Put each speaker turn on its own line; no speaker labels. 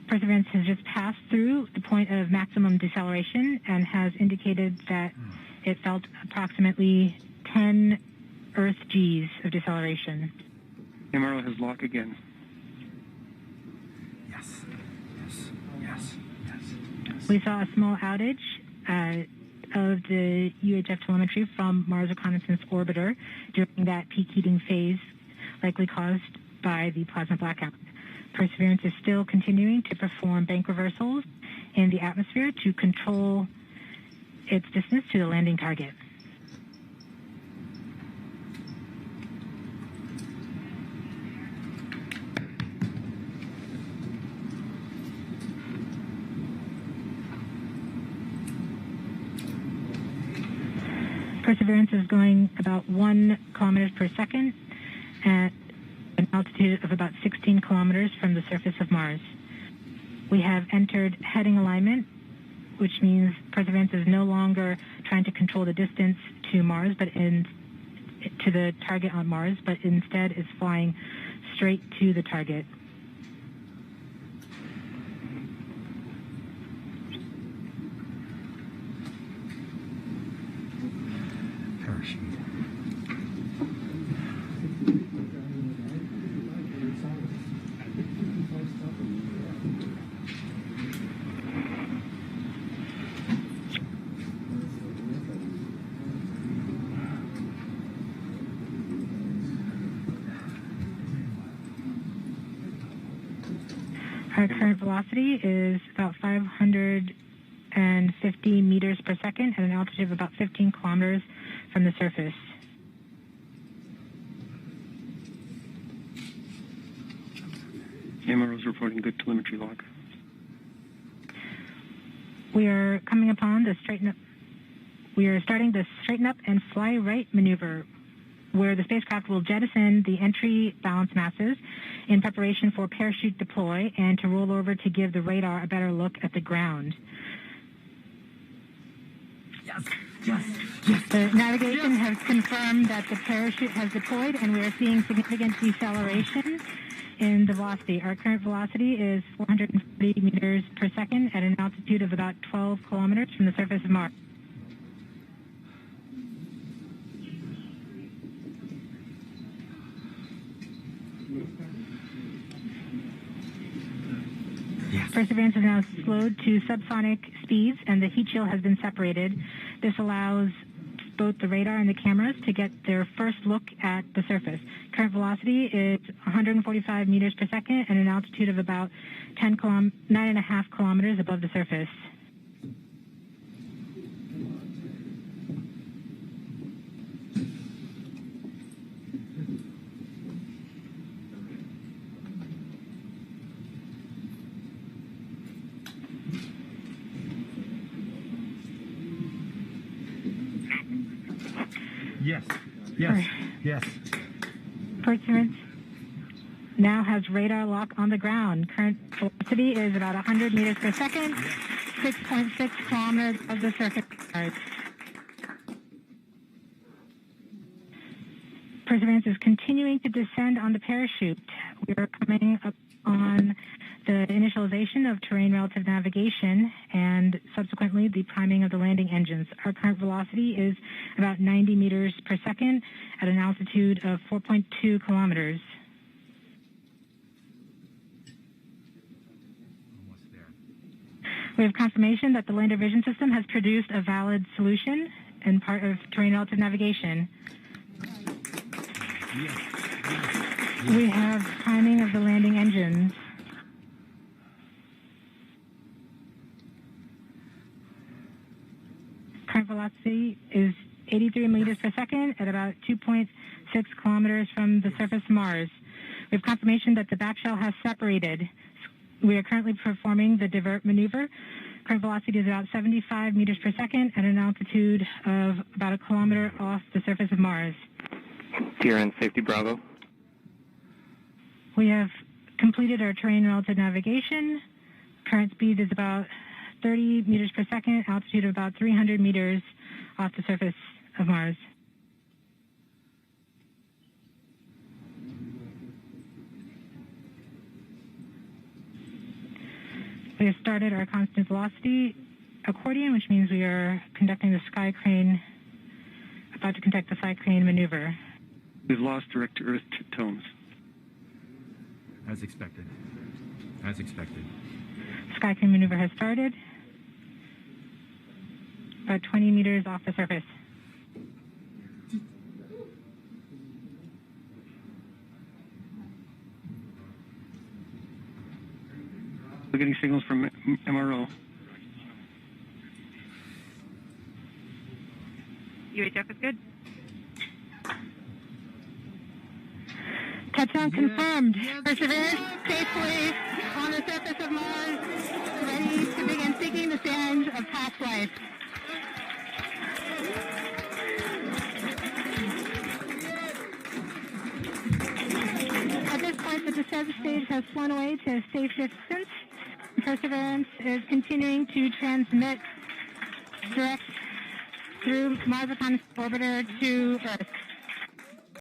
Perseverance has just passed through the point of maximum deceleration and has indicated that it felt approximately 10 Earth Gs of deceleration.
MRO has lock again.
Yes. Yes. Yes. Yes. Yes.
We saw a small outage of the UHF telemetry from Mars Reconnaissance Orbiter during that peak heating phase, likely caused by the plasma blackout. Perseverance is still continuing to perform bank reversals in the atmosphere to control its distance to the landing target. Perseverance is going about 1 kilometers per second at an altitude of about 16 kilometers from the surface of Mars. We have entered heading alignment, which means Perseverance is no longer trying to control the distance to Mars, to the target on Mars, but instead is flying straight to the target.
Parachute.
Our current velocity is about 550 meters per second at an altitude of about 15 kilometers from the surface.
MRO is reporting good telemetry log.
We are coming upon the straighten up. We are starting the straighten up and fly right maneuver, where the spacecraft will jettison the entry balance masses in preparation for parachute deploy and to roll over to give the radar a better look at the ground.
Yes. Yes. Yes.
The navigation has confirmed that the parachute has deployed, and we are seeing significant deceleration in the velocity. Our current velocity is 440 meters per second at an altitude of about 12 kilometers from the surface of Mars.
Yes.
Perseverance is now slowed to subsonic speeds, and the heat shield has been separated. This allows both the radar and the cameras to get their first look at the surface. Current velocity is 145 meters per second at an altitude of about 9.5 kilometers above the surface.
Yes. Yes. Yes.
Perseverance now has radar lock on the ground. Current velocity is about 100 meters per second, 6.6 kilometers of the surface of Mars. Perseverance is continuing to descend on the parachute. We are coming up on the initialization of terrain relative navigation and subsequently the priming of the landing engines. Our current velocity is about 90 meters per second at an altitude of 4.2 kilometers.
Almost there.
We have confirmation that the lander vision system has produced a valid solution and part of terrain relative navigation.
Yes.
We have priming of the landing engines. Current velocity is 83 meters per second at about 2.6 kilometers from the surface of Mars. We have confirmation that the back shell has separated. We are currently performing the divert maneuver. Current velocity is about 75 meters per second at an altitude of about a kilometer off the surface of Mars.
TRN Safety Bravo.
We have completed our terrain relative navigation. Current speed is about 30 meters per second, altitude of about 300 meters off the surface of Mars. We have started our constant velocity accordion, which means we are conducting the sky crane, about to conduct the sky crane maneuver.
We've lost direct-to-earth tones.
As expected. As expected.
Sky crane maneuver has started. About 20 meters off the surface.
We're getting signals from MRO.
UHF is good.
Touchdown confirmed. Perseverance safely on the surface of Mars, ready to begin seeking the sands of past life. At this point, the descent stage has flown away to safe distance. Perseverance is continuing to transmit direct through Mars Autonomous Orbiter to Earth.